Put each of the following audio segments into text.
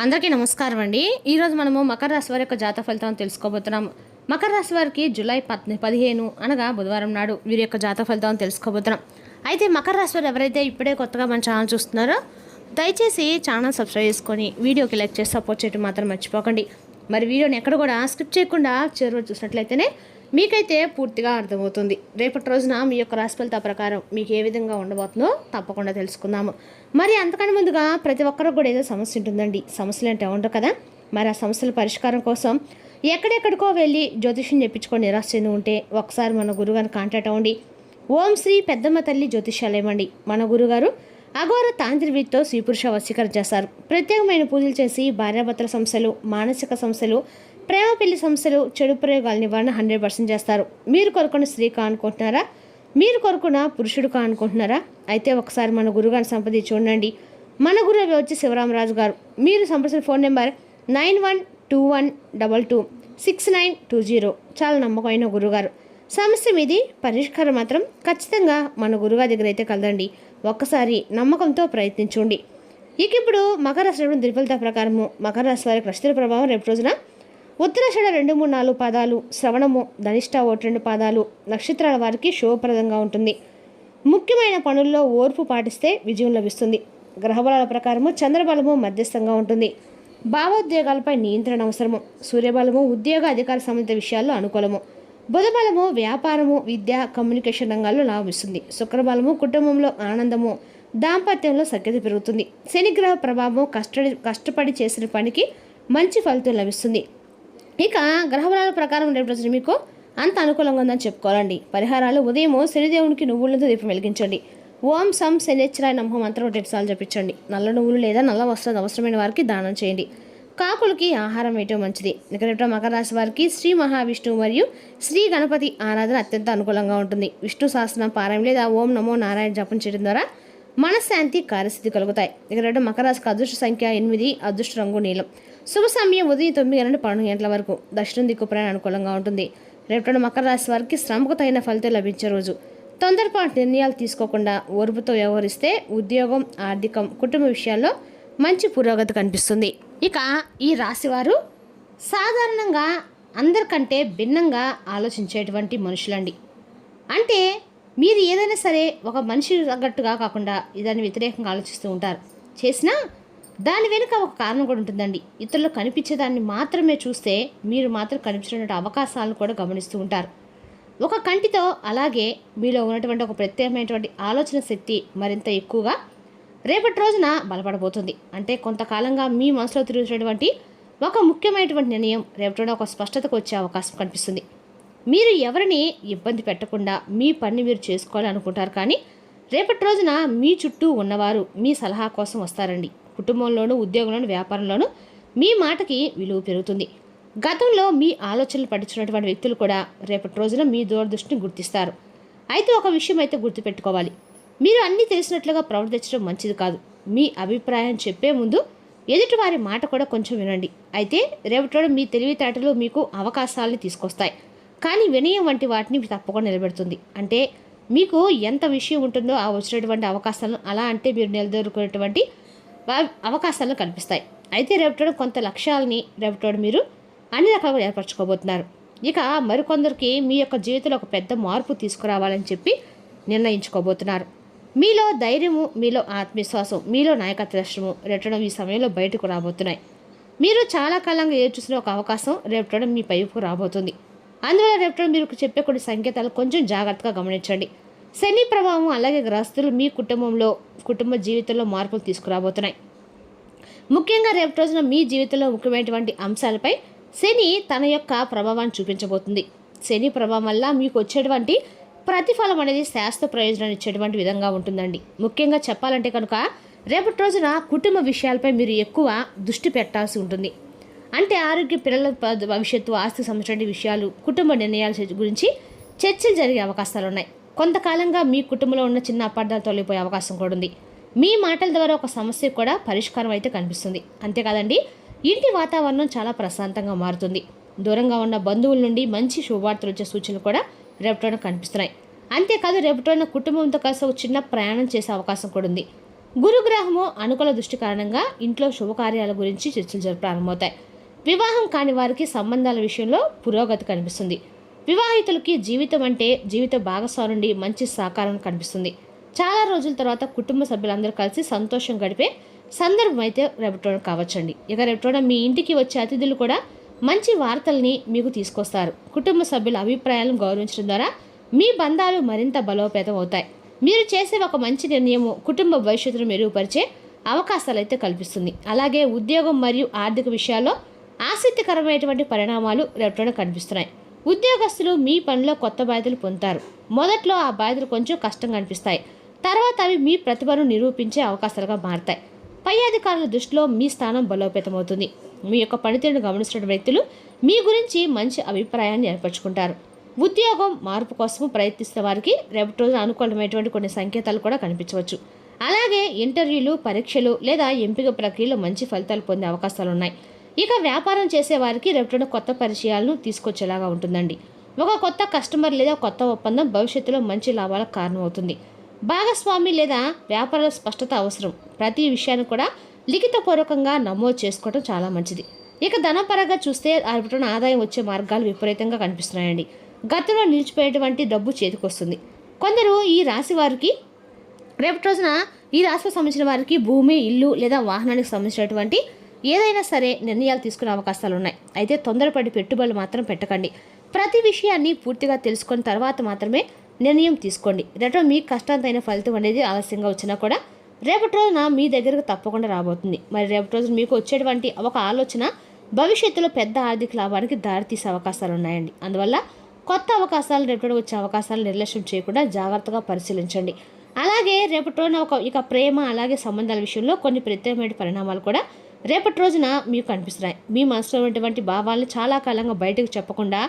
అందరికీ నమస్కారం అండి. ఈరోజు మనము మకర రాశి వారి యొక్క జాతక ఫలితాలను తెలుసుకోబోతున్నాము. మకర రాశి వారికి జూలై 15 అనగా బుధవారం నాడు వీరి యొక్క జాతక ఫలితాలను తెలుసుకోబోతున్నాం. అయితే మకర రాశి వారు ఎవరైతే ఇప్పుడే కొత్తగా మన ఛానల్ చూస్తున్నారో దయచేసి ఛానల్ సబ్స్క్రైబ్ చేసుకొని వీడియోకి లైక్ చేసి సపోర్ట్ చేయడం మాత్రం మర్చిపోకండి. మరి వీడియోని ఎక్కడ కూడా స్కిప్ చేయకుండా చివరి చూసినట్లయితేనే మీకైతే పూర్తిగా అర్థమవుతుంది. రేపటి రోజున మీ యొక్క రాశి ఫలిత ప్రకారం మీకు ఏ విధంగా ఉండబోతుందో తప్పకుండా తెలుసుకుందాము. మరి అంతకన్నా ముందుగా ప్రతి ఒక్కరికి కూడా ఏదో సమస్య ఉంటుందండి. సమస్యలు అంటే ఉండవు కదా. మరి ఆ సమస్యల పరిష్కారం కోసం ఎక్కడెక్కడికో వెళ్ళి జ్యోతిష్యం చెప్పించుకొని నిరాశ చెంది ఉంటే ఒకసారి మన గురుగారిని కాంటాక్ట్ అవ్వండి. ఓం శ్రీ పెద్దమ్మ తల్లి జ్యోతిష్యాలయం అండి. మన గురుగారు అఘోర తాంత్రికతో స్త్రీపురుష వశీకరణ చేస్తారు. ప్రత్యేకమైన పూజలు చేసి భార్యాభర్తల సమస్యలు, మానసిక సమస్యలు, ప్రేమ పెళ్లి సమస్యలు, చెడు ప్రయోగాల నివారణ 100% చేస్తారు. మీరు కోరుకున్న స్త్రీ కానుకుంటున్నారా? మీరు కోరుకున్న పురుషుడు కానుకుంటున్నారా? అయితే ఒకసారి మన గురుగారిని సంప్రదించి చూడండి. మన గురువు వచ్చి శివరామరాజు గారు. మీరు సంప్రదించిన ఫోన్ నెంబర్ 9121226920. చాలా నమ్మకమైన గురుగారు. సమస్య మీది పరిష్కారం మాత్రం ఖచ్చితంగా మన గురుగారి దగ్గర అయితే కలదండి. ఒక్కసారి నమ్మకంతో ప్రయత్నించండి. ఇక ఇప్పుడు మకర రాశి దినఫలిత ప్రకారము మకర రాశి వారికి నక్షత్ర ప్రభావం రేపు రోజున ఉత్తరాషాఢ 2, 3, 4 పాదాలు, శ్రవణము, ధనిష్ట 1, 2 పాదాలు నక్షత్రాల వారికి శుభప్రదంగా ఉంటుంది. ముఖ్యమైన పనుల్లో ఓర్పు పాటిస్తే విజయం లభిస్తుంది. గ్రహబలాల ప్రకారము చంద్రబలము మధ్యస్థంగా ఉంటుంది. భావోద్వేగాలపై నియంత్రణ అవసరము. సూర్యబలము ఉద్యోగ అధికార సంబంధిత విషయాల్లో అనుకూలము. బుధబలము వ్యాపారము, విద్య, కమ్యూనికేషన్ రంగాల్లో లాభిస్తుంది. శుక్రబలము కుటుంబంలో ఆనందము, దాంపత్యంలో సఖ్యత పెరుగుతుంది. శనిగ్రహ ప్రభావం కష్టపడి చేసిన పనికి మంచి ఫలితం లభిస్తుంది. ఇక గ్రహబలాల ప్రకారం రేపు రోజున మీకు అంత అనుకూలంగా ఉందని చెప్పుకోవాలండి. పరిహారాలు ఉదయం శనిదేవునికి నువ్వులతో దీపం వెలిగించండి. ఓం సం శనిశ్చరాయ నమః మంత్రం 2 సార్లు జపించండి. నల్ల నువ్వులు లేదా నల్ల వస్త్రాలు అవసరమైన వారికి దానం చేయండి. కాకులకి ఆహారం వేయటం మంచిది. ఇక్కడ మకర రాశి వారికి శ్రీ మహావిష్ణువు మరియు శ్రీ గణపతి ఆరాధన అత్యంత అనుకూలంగా ఉంటుంది. విష్ణు సహస్రనామ పారాయణ లేదా ఓం నమో నారాయణ జపం చేయడం ద్వారా మనశ్శాంతి, కార్యసిద్ధి కలుగుతాయి. ఇక్కడ మకర రాశికి అదృష్ట సంఖ్య 8, అదృష్ట రంగు నీలం. శుభ సమయం ఉదయం 9 నుండి 12 గంటల వరకు. దక్షిణ దిక్కు ప్రయాణం అనుకూలంగా ఉంటుంది. రేపటి మకర రాశి వారికి శ్రమకు తగిన ఫలితం లభించే రోజు. తొందరపాటు నిర్ణయాలు తీసుకోకుండా ఓర్పుతో వ్యవహరిస్తే ఉద్యోగం, ఆర్థికం, కుటుంబ విషయాల్లో మంచి పురోగతి కనిపిస్తుంది. ఇక ఈ రాశివారు సాధారణంగా అందరికంటే భిన్నంగా ఆలోచించేటువంటి మనుషులండి. అంటే మీరు ఏదైనా సరే ఒక మనిషి తగ్గట్టుగా కాకుండా దాన్ని వ్యతిరేకంగా ఆలోచిస్తూ ఉంటారు. చేసినా దాని వెనుక ఒక కారణం కూడా ఉంటుందండి. ఇతరులు కనిపించేదాన్ని మాత్రమే చూస్తే మీరు మాత్రం కనిపించినటువంటి అవకాశాలను కూడా గమనిస్తూ ఉంటారు. ఒక కంటితో అలాగే మీలో ఉన్నటువంటి ఒక ప్రత్యేకమైనటువంటి ఆలోచన శక్తి మరింత ఎక్కువగా రేపటి రోజున బలపడబోతుంది. అంటే కొంతకాలంగా మీ మనసులో తిరుగుతున్నటువంటి ఒక ముఖ్యమైనటువంటి నిర్ణయం రేపటి ఒక స్పష్టతకు వచ్చే అవకాశం కనిపిస్తుంది. మీరు ఎవరిని ఇబ్బంది పెట్టకుండా మీ పని మీరు చేసుకోవాలనుకుంటారు. కానీ రేపటి రోజున మీ చుట్టూ ఉన్నవారు మీ సలహా కోసం వస్తారండి. కుటుంబంలోనూ, ఉద్యోగంలోనూ, వ్యాపారంలోనూ మీ మాటకి విలువ పెరుగుతుంది. గతంలో మీ ఆలోచనలు పట్టించినటువంటి వ్యక్తులు కూడా రేపటి రోజున మీ దూరదృష్టిని గుర్తిస్తారు. అయితే ఒక విషయం అయితే గుర్తుపెట్టుకోవాలి. మీరు అన్నీ తెలిసినట్లుగా ప్రవర్తించడం మంచిది కాదు. మీ అభిప్రాయం చెప్పే ముందు ఎదుటివారి మాట కూడా కొంచెం వినండి. అయితే రేపటి మీ తెలివితేటలు మీకు అవకాశాలని తీసుకొస్తాయి. కానీ వినయం వంటి వాటిని తప్పకుండా నిలబెడుతుంది. అంటే మీకు ఎంత విషయం ఉంటుందో ఆ వచ్చినటువంటి అవకాశాలను అలా అంటే మీరు నిలదొరుకునేటువంటి అవకాశాలను కనిపిస్తాయి. అయితే రేపటి కొంత లక్ష్యాలని రేపటి మీరు అన్ని రకాలుగా ఏర్పరచుకోబోతున్నారు. ఇక మరికొందరికి మీ యొక్క జీవితంలో ఒక పెద్ద మార్పు తీసుకురావాలని చెప్పి నిర్ణయించుకోబోతున్నారు. మీలో ధైర్యము, మీలో ఆత్మవిశ్వాసం, మీలో నాయకత్వ లక్షణము రేపటి ఈ సమయంలో బయటకు రాబోతున్నాయి. మీరు చాలా కాలంగా చూసిన ఒక అవకాశం రేపటి మీ పైపు రాబోతుంది. అందువల్ల రేపటి మీరు చెప్పే కొన్ని సంకేతాలు కొంచెం జాగ్రత్తగా గమనించండి. శని ప్రభావం అలాగే గ్రస్తులు మీ కుటుంబ జీవితంలో మార్పులు తీసుకురాబోతున్నాయి. ముఖ్యంగా రేపటి రోజున మీ జీవితంలో ముఖ్యమైనటువంటి అంశాలపై శని తన యొక్క ప్రభావాన్ని చూపించబోతుంది. శని ప్రభావం వల్ల మీకు వచ్చేటువంటి ప్రతిఫలం అనేది శాస్త్ర ప్రయోజనాన్ని ఇచ్చేటువంటి విధంగా ఉంటుందండి. ముఖ్యంగా చెప్పాలంటే కనుక రేపటి రోజున కుటుంబ విషయాలపై మీరు ఎక్కువ దృష్టి పెట్టాల్సి ఉంటుంది. అంటే ఆరోగ్య, పిల్లల భవిష్యత్తు, ఆస్తికి సంబంధించిన విషయాలు, కుటుంబ నిర్ణయాల గురించి చర్చలు జరిగే అవకాశాలు ఉన్నాయి. కొంతకాలంగా మీ కుటుంబంలో ఉన్న చిన్న అపార్థాలు తొలగిపోయే అవకాశం కూడా ఉంది. మీ మాటల ద్వారా ఒక సమస్య కూడా పరిష్కారం అయితే కనిపిస్తుంది. అంతేకాదండి, ఇంటి వాతావరణం చాలా ప్రశాంతంగా మారుతుంది. దూరంగా ఉన్న బంధువుల నుండి మంచి శుభవార్తలు వచ్చే సూచనలు కూడా రేపటిన కనిపిస్తున్నాయి. అంతేకాదు రేపటిన కుటుంబంతో కలిసి ఒక చిన్న ప్రయాణం చేసే అవకాశం కూడా ఉంది. గురుగ్రహము అనుకూల దృష్టి కారణంగా ఇంట్లో శుభకార్యాల గురించి చర్చలు ప్రారంభమవుతాయి. వివాహం కాని వారికి సంబంధాల విషయంలో పురోగతి కనిపిస్తుంది. వివాహితులకి జీవితం అంటే జీవిత భాగస్వామి నుండి మంచి సహకారం కనిపిస్తుంది. చాలా రోజుల తర్వాత కుటుంబ సభ్యులందరూ కలిసి సంతోషం గడిపే సందర్భం అయితే రేపటి రోజున కావచ్చండి. ఇక రేపటి రోజున మీ ఇంటికి వచ్చే అతిథులు కూడా మంచి వార్తల్ని మీకు తీసుకొస్తారు. కుటుంబ సభ్యుల అభిప్రాయాలను గౌరవించడం ద్వారా మీ బంధాలు మరింత బలోపేతం అవుతాయి. మీరు చేసే ఒక మంచి నిర్ణయము కుటుంబ భవిష్యత్తును మెరుగుపరిచే అవకాశాలు అయితే కల్పిస్తుంది. అలాగే ఉద్యోగం మరియు ఆర్థిక విషయాల్లో ఆసక్తికరమైనటువంటి పరిణామాలు రేపటి కనిపిస్తున్నాయి. ఉద్యోగస్తులు మీ పనిలో కొత్త బాధ్యతలు పొందుతారు. మొదట్లో ఆ బాధ్యతలు కొంచెం కష్టంగా అనిపిస్తాయి. తర్వాత అవి మీ ప్రతిభను నిరూపించే అవకాశాలుగా మారతాయి. పై అధికారుల దృష్టిలో మీ స్థానం బలోపేతమవుతుంది. మీ యొక్క పనితీరును గమనిస్తున్న వ్యక్తులు మీ గురించి మంచి అభిప్రాయాన్ని ఏర్పరచుకుంటారు. ఉద్యోగం మార్పు కోసం ప్రయత్నిస్తున్న వారికి రేపటి రోజున అనుకూలమైనటువంటి కొన్ని సంకేతాలు కూడా కనిపించవచ్చు. అలాగే ఇంటర్వ్యూలు, పరీక్షలు లేదా ఎంపిక ప్రక్రియలో మంచి ఫలితాలు పొందే అవకాశాలు ఉన్నాయి. ఇక వ్యాపారం చేసే వారికి రేపటి రోజున కొత్త పరిచయాలను తీసుకొచ్చేలాగా ఉంటుందండి. ఒక కొత్త కస్టమర్ లేదా కొత్త ఒప్పందం భవిష్యత్తులో మంచి లాభాలకు కారణమవుతుంది. భాగస్వామి లేదా వ్యాపారాల స్పష్టత అవసరం. ప్రతి విషయాన్ని కూడా లిఖితపూర్వకంగా నమోదు చేసుకోవడం చాలా మంచిది. ఇక ధనపరంగా చూస్తే రేపటి రోజున ఆదాయం వచ్చే మార్గాలు విపరీతంగా కనిపిస్తున్నాయండి. గతంలో నిలిచిపోయేటువంటి డబ్బు చేతికొస్తుంది. కొందరు ఈ రాశి వారికి రేపటి రోజున ఈ రాశికి సంబంధించిన వారికి భూమి, ఇల్లు లేదా వాహనానికి సంబంధించినటువంటి ఏదైనా సరే నిర్ణయాలు తీసుకునే అవకాశాలు ఉన్నాయి. అయితే తొందరపడి పెట్టుబడులు మాత్రం పెట్టకండి. ప్రతి విషయాన్ని పూర్తిగా తెలుసుకున్న తర్వాత మాత్రమే నిర్ణయం తీసుకోండి. రేపటి మీ కష్టాంతైన ఫలితం అనేది ఆలస్యంగా వచ్చినా కూడా రేపటి రోజున మీ దగ్గరకు తప్పకుండా రాబోతుంది. మరి రేపటి రోజున మీకు వచ్చేటువంటి ఒక ఆలోచన భవిష్యత్తులో పెద్ద ఆర్థిక లాభానికి దారితీసే అవకాశాలు ఉన్నాయండి. అందువల్ల కొత్త అవకాశాలు రేపటి వచ్చే అవకాశాలు నిర్లక్ష్యం చేయకుండా జాగ్రత్తగా పరిశీలించండి. అలాగే రేపటి రోజున ఇక ప్రేమ అలాగే సంబంధాల విషయంలో కొన్ని ప్రత్యేకమైన పరిణామాలు కూడా రేపటి రోజున మీకు కనిపిస్తున్నాయి. మీ మనసులో ఉన్నటువంటి భావాలను చాలా కాలంగా బయటకు చెప్పకుండా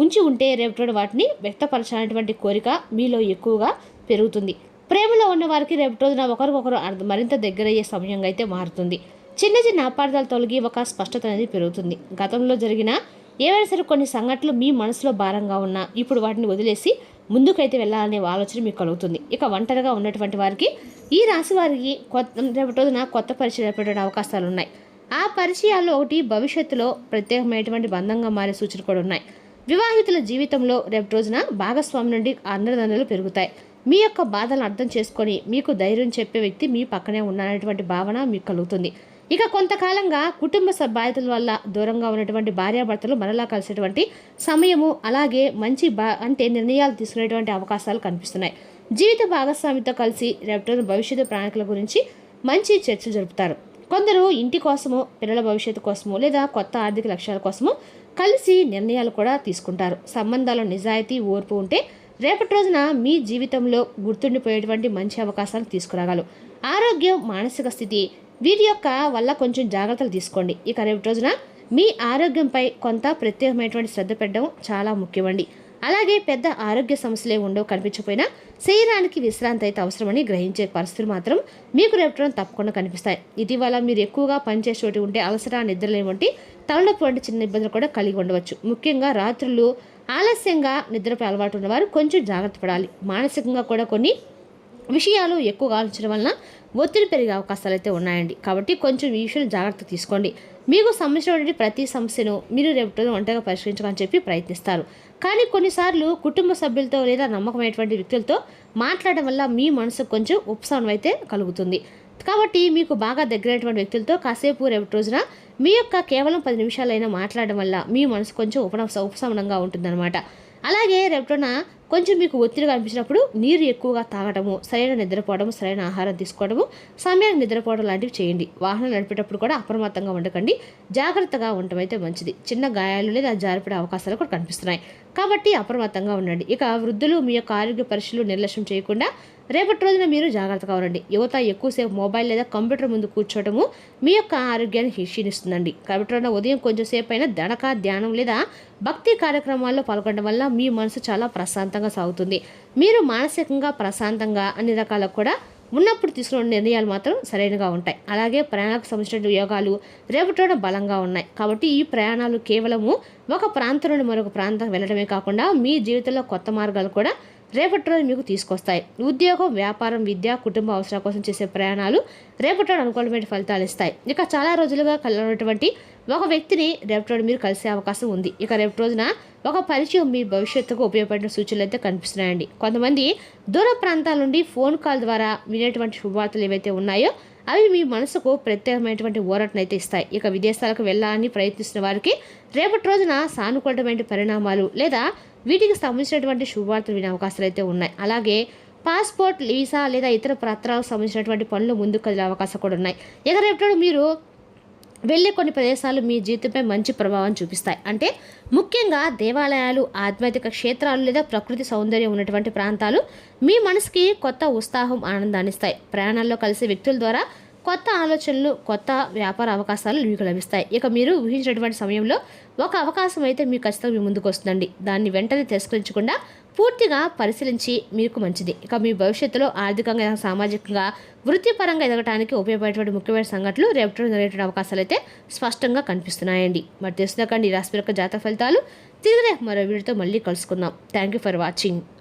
ఉంచి ఉంటే రేపటి రోజున వాటిని వ్యక్తపరచాలనేటువంటి కోరిక మీలో ఎక్కువగా పెరుగుతుంది. ప్రేమలో ఉన్న వారికి రేపటి రోజున ఒకరికొకరు మరింత దగ్గరయ్యే సమయంగా అయితే మారుతుంది. చిన్న చిన్న అపార్థాలు తొలగి ఒక స్పష్టత అనేది పెరుగుతుంది. గతంలో జరిగిన ఏవైనా సరే కొన్ని సంఘటనలు మీ మనసులో భారంగా ఉన్నా ఇప్పుడు వాటిని వదిలేసి ముందుకైతే వెళ్ళాలనే ఆలోచన మీకు కలుగుతుంది. ఇక ఒంటరిగా ఉన్నటువంటి వారికి ఈ రాశి వారికి రేపటి రోజున కొత్త పరిచయం ఏర్పడే అవకాశాలు ఉన్నాయి. ఆ పరిచయాల్లో ఒకటి భవిష్యత్తులో ప్రత్యేకమైనటువంటి బంధంగా మారే సూచనలు కూడా ఉన్నాయి. వివాహితుల జీవితంలో రేపటి రోజున భాగస్వామి నుండి అండదండలు పెరుగుతాయి. మీ యొక్క బాధలను అర్థం చేసుకొని మీకు ధైర్యం చెప్పే వ్యక్తి మీ పక్కనే ఉన్నటువంటి భావన మీకు కలుగుతుంది. ఇక కొంతకాలంగా కుటుంబ బాధ్యతల వల్ల దూరంగా ఉన్నటువంటి భార్యాభర్తలు మరలా కలిసేటువంటి సమయము, అలాగే మంచి అంటే నిర్ణయాలు తీసుకునేటువంటి అవకాశాలు కనిపిస్తున్నాయి. జీవిత భాగస్వామితో కలిసి రేపటి భవిష్యత్తు ప్రణాళికల గురించి మంచి చర్చలు జరుపుతారు. కొందరు ఇంటి కోసము, పిల్లల భవిష్యత్తు కోసము లేదా కొత్త ఆర్థిక లక్ష్యాల కోసము కలిసి నిర్ణయాలు కూడా తీసుకుంటారు. సంబంధాల్లో నిజాయితీ, ఓర్పు ఉంటే రేపటి రోజున మీ జీవితంలో గుర్తుండిపోయేటువంటి మంచి అవకాశాలు తీసుకురాగలరు. ఆరోగ్యం, మానసిక స్థితి వీటి యొక్క వల్ల కొంచెం జాగ్రత్తలు తీసుకోండి. ఇక రేపటి రోజున మీ ఆరోగ్యంపై కొంత ప్రత్యేకమైనటువంటి శ్రద్ధ పెట్టడం చాలా ముఖ్యమండి. అలాగే పెద్ద ఆరోగ్య సమస్యలే ఉండవు కనిపించకపోయినా శరీరానికి విశ్రాంతి అయితే అవసరమని గ్రహించే పరిస్థితులు మాత్రం మీకు రేపటి రోజున తప్పకుండా కనిపిస్తాయి. ఇటీవల మీరు ఎక్కువగా పనిచేసే చోటు ఉంటే అలసట, నిద్రలేని వంటి తలనొప్పి వంటి చిన్న ఇబ్బందులు కూడా కలిగి ఉండవచ్చు. ముఖ్యంగా రాత్రులు ఆలస్యంగా నిద్రపై అలవాటు ఉన్నవారు కొంచెం జాగ్రత్త పడాలి. మానసికంగా కూడా కొన్ని విషయాలు ఎక్కువగా ఆలోచించడం వలన ఒత్తిడి పెరిగే అవకాశాలు అయితే ఉన్నాయండి. కాబట్టి కొంచెం ఈ విషయంలో జాగ్రత్త తీసుకోండి. మీకు సంబంధించినటువంటి ప్రతి సమస్యను మీరు రేపటి ఒంటరిగా పరిష్కరించాలని చెప్పి ప్రయత్నిస్తారు. కానీ కొన్నిసార్లు కుటుంబ సభ్యులతో లేదా నమ్మకమైనటువంటి వ్యక్తులతో మాట్లాడడం వల్ల మీ మనసుకు కొంచెం ఉపశమనం అయితే కలుగుతుంది. కాబట్టి మీకు బాగా దగ్గరైనటువంటి వ్యక్తులతో కాసేపు రేపటి రోజున మీ యొక్క కేవలం 10 నిమిషాలైనా మాట్లాడడం వల్ల మీ మనసు కొంచెం ఉపశమనంగా ఉంటుందన్నమాట. అలాగే రేపటిన కొంచెం మీకు ఒత్తిడిగా అనిపించినప్పుడు నీరు ఎక్కువగా తాగడము, సరైన నిద్రపోవడము, సరైన ఆహారం తీసుకోవడము, సమయానికి నిద్రపోవడం లాంటివి చేయండి. వాహనం నడిపేటప్పుడు కూడా అప్రమత్తంగా ఉండకండి. జాగ్రత్తగా ఉండటం అయితే మంచిది. చిన్న గాయాలు లేదా జారిపడే అవకాశాలు కూడా కనిపిస్తున్నాయి. కాబట్టి అప్రమత్తంగా ఉండండి. ఇక వృద్ధులు మీ యొక్క ఆరోగ్య పరీక్షలు నిర్లక్ష్యం చేయకుండా రేపటి రోజున మీరు జాగ్రత్తగా ఉండండి. యువత ఎక్కువసేపు మొబైల్ లేదా కంప్యూటర్ ముందు కూర్చోవడము మీ యొక్క ఆరోగ్యాన్ని క్షీణిస్తుందండి. కాబట్టి ఉదయం కొంచెం సేపు అయినా ధ్యానం లేదా భక్తి కార్యక్రమాల్లో పాల్గొనడం వల్ల మీ మనసు చాలా ప్రశాంతంగా సాగుతుంది. మీరు మానసికంగా ప్రశాంతంగా అన్ని రకాలకు కూడా ఉన్నప్పుడు తీసుకున్న నిర్ణయాలు మాత్రం సరైనగా ఉంటాయి. అలాగే ప్రయాణాలకు సంబంధించిన యోగాలు రేపటి బలంగా ఉన్నాయి. కాబట్టి ఈ ప్రయాణాలు కేవలము ఒక ప్రాంతం నుండి మరొక ప్రాంతం వెళ్ళడమే కాకుండా మీ జీవితంలో కొత్త మార్గాలు కూడా రేపటి రోజు మీకు తీసుకొస్తాయి. ఉద్యోగం, వ్యాపారం, విద్య, కుటుంబ అవసరాల కోసం చేసే ప్రయాణాలు రేపటి రోజు అనుకూలమైన ఫలితాలు ఇస్తాయి. ఇక చాలా రోజులుగా కలనటువంటి ఒక వ్యక్తిని రేపటి రోజు మీరు కలిసే అవకాశం ఉంది. ఇక రేపటి రోజున ఒక పరిచయం మీ భవిష్యత్తుకు ఉపయోగపడిన సూచనలు అయితే కనిపిస్తున్నాయండి. కొంతమంది దూర ప్రాంతాల నుండి ఫోన్ కాల్ ద్వారా వినేటువంటి శుభవార్తలు ఏవైతే ఉన్నాయో అవి మీ మనసుకు ప్రత్యేకమైనటువంటి ఊరటనైతే ఇస్తాయి. ఇక విదేశాలకు వెళ్ళాలని ప్రయత్నిస్తున్న వారికి రేపటి రోజున సానుకూలమైన పరిణామాలు లేదా వీటికి సంబంధించినటువంటి శుభవార్తలు వినే అవకాశాలు అయితే ఉన్నాయి. అలాగే పాస్పోర్ట్, వీసా లేదా ఇతర పత్రాలకు సంబంధించినటువంటి పనులు ముందుకు కదిలే అవకాశాలు కూడా ఉన్నాయి. ఇక రేపటి మీరు వెళ్ళే కొన్ని ప్రదేశాలు మీ జీవితంపై మంచి ప్రభావం చూపిస్తాయి. అంటే ముఖ్యంగా దేవాలయాలు, ఆధ్యాత్మిక క్షేత్రాలు లేదా ప్రకృతి సౌందర్యం ఉన్నటువంటి ప్రాంతాలు మీ మనసుకి కొత్త ఉత్సాహం, ఆనందాన్ని ఇస్తాయి. ప్రయాణాల్లో కలిసే వ్యక్తుల ద్వారా కొత్త ఆలోచనలు, కొత్త వ్యాపార అవకాశాలు మీకు లభిస్తాయి. ఇక మీరు ఊహించినటువంటి సమయంలో ఒక అవకాశం అయితే మీకు ఖచ్చితంగా మీ ముందుకు వస్తుందండి. దాన్ని వెంటనే తిరస్కరించకుండా పూర్తిగా పరిశీలించి మీకు మంచిది. ఇక మీ భవిష్యత్తులో ఆర్థికంగా, సామాజికంగా, వృత్తిపరంగా ఎదగడానికి ఉపయోగపడేటువంటి ముఖ్యమైన సంఘటనలు రేపటి జరిగేటువంటి అవకాశాలు అయితే స్పష్టంగా కనిపిస్తున్నాయండి. మరి తెలుసుకుందాకండి ఈ రాశి యొక్క జాతక ఫలితాలు. తిరిగి మరో వీడియోతో మళ్ళీ కలుసుకుందాం. Thank you for watching.